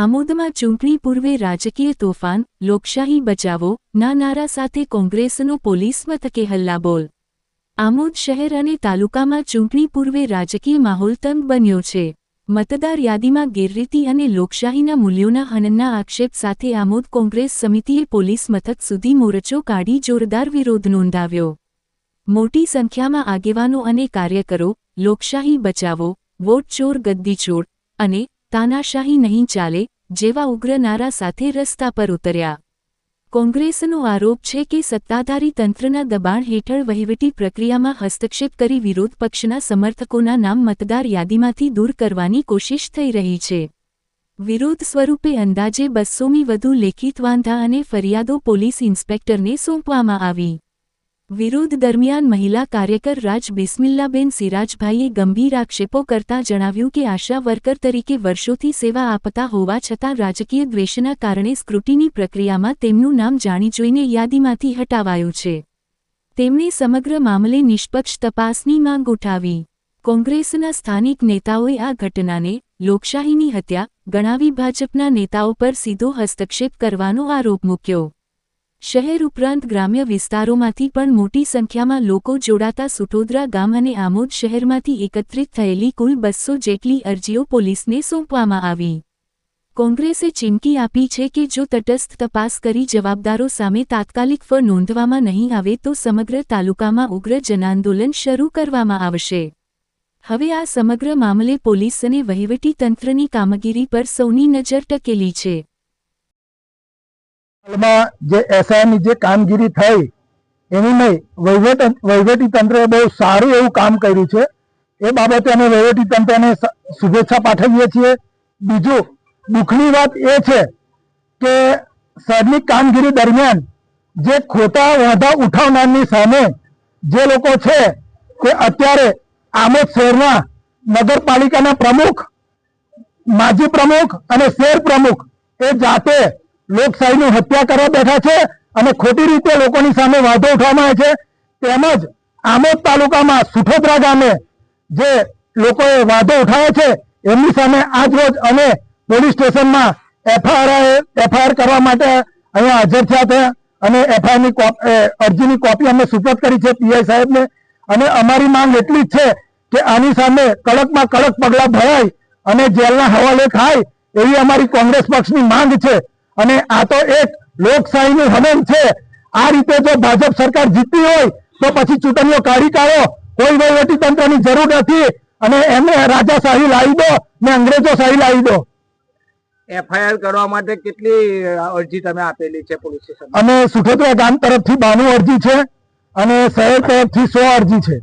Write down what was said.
આમોદમાં ચૂંટણી પૂર્વે રાજકીય તોફાન, લોકશાહી બચાવો ના નારા સાથે કોંગ્રેસનો પોલીસ મથકે હલ્લાબોલ। આમોદ શહેર અને તાલુકામાં ચૂંટણી પૂર્વે રાજકીય માહોલ તંગ બન્યો છે। મતદાર યાદીમાં ગેરરીતિ અને લોકશાહીના મૂલ્યોના હનનના આક્ષેપ સાથે આમોદ કોંગ્રેસ સમિતિએ પોલીસ મથક સુધી મોરચો કાઢી જોરદાર વિરોધ નોંધાવ્યો। મોટી સંખ્યામાં આગેવાનો અને કાર્યકરો લોકશાહી બચાવો, વોટ ચોર ગદ્દી ચોર અને તાનાશાહી નહીં ચાલે જેવા ઉગ્ર નારા સાથે રસ્તા પર ઉતર્યા। કોંગ્રેસનો આરોપ છે કે સત્તાધારી તંત્રના દબાણ હેઠળ વહીવટી પ્રક્રિયામાં હસ્તક્ષેપ કરી વિરોધ પક્ષના સમર્થકોના નામ મતદાર યાદીમાંથી દૂર કરવાની કોશિશ થઈ રહી છે। વિરોધ સ્વરૂપે અંદાજે 200મી વધુ લેખિત વાંધા અને ફરિયાદો પોલીસ ઇન્સ્પેક્ટરને સોંપવામાં આવી। વિરોધ દરમિયાન મહિલા કાર્યકર રાજ બિસ્મિલ્લાબેન સિરાજભાઈએ ગંભીર આક્ષેપો કરતા જણાવ્યું કે આશા વર્કર તરીકે વર્ષોથી સેવા આપતા હોવા છતાં રાજકીય દ્વેષના કારણે સ્ક્રુટિની પ્રક્રિયામાં તેમનું નામ જાણી જોઈને યાદીમાંથી હટાવાયું છે। તેમણે સમગ્ર મામલે નિષ્પક્ષ તપાસની માંગ ઉઠાવી। કોંગ્રેસના સ્થાનિક નેતાઓએ આ ઘટનાને લોકશાહીની હત્યા ગણાવી ભાજપના નેતાઓ પર સીધો હસ્તક્ષેપ કરવાનો આરોપ મૂક્યો। શહેર ઉપરાંત ગ્રામ્ય વિસ્તારોમાંથી પણ મોટી સંખ્યામાં લોકો જોડાતા સુટોદરા ગામ અને આમોદ શહેરમાંથી એકત્રિત થયેલી કુલ 200 જેટલી અરજીઓ પોલીસને સોંપવામાં આવી। કોંગ્રેસે ચીમકી આપી છે કે જો તટસ્થ તપાસ કરી જવાબદારો સામે તાત્કાલિક ફળ નોંધવામાં નહીં આવે તો સમગ્ર તાલુકામાં ઉગ્ર જનાંદોલન શરૂ કરવામાં આવશે। હવે આ સમગ્ર મામલે પોલીસ અને વહીવટી તંત્રની કામગીરી પર સૌની નજર ટકેલી છે। જે એસઆઈની જે કામગીરી થઈ એની વહીવટી તંત્રએ બહુ સારું એવું કામ કર્યું છે। એ બાબતે અમે વહીવટી તંત્રને શુભેચ્છા પાઠવીએ છીએ। બીજું દુઃખની વાત એ છે કે શહેરની કામગીરી દરમિયાન જે ખોટા વાંધા ઉઠાવનારની સામે જે લોકો છે તે અત્યારે આમોદ શહેરના નગરપાલિકાના પ્રમુખ, માજી પ્રમુખ અને શહેર પ્રમુખ એ જાતે લોકશાહીની હત્યા કરવા બેઠા છે અને ખોટી રીતે લોકોની સામે વાંધો ઉઠાવવામાં આવે છે। તેમજ આમોદ તાલુકામાં સુઠોદરા ગામે જે લોકોએ વાંધો ઉઠાવ્યો છે એમની સામે આજ રોજ અમે પોલીસ સ્ટેશનમાં એફઆઈઆર કરવા માટે અહીંયા હાજર થયા હતા અને એફઆઈઆરની અરજીની કોપી અમે સુપરત કરી છે પીઆઈ સાહેબને। અને અમારી માંગ એટલી જ છે કે આની સામે કડકમાં કડક પગલાં ભરાય અને જેલના હવાલે થાય એવી અમારી કોંગ્રેસ પક્ષની માંગ છે। અને આ તો એક લોકશાહીનું હનન છે। આ રીતે જો ભાજપ સરકાર જીતી હોય તો પછી ચૂંટણીઓ કાઢી કાઢો, કોઈ વહીવટી તંત્રની જરૂર નથી અને એમને રાજાશાહી લાવી દો ને અંગ્રેજો શાહી લાવી દો। એફઆઈઆર કરવા માટે કેટલી અરજી તમે આપેલી છે પોલીસ સ્ટેશન? અમે સુઠોદરા ગામ તરફથી 92 અરજી છે અને શહેર તરફથી 100 અરજી છે।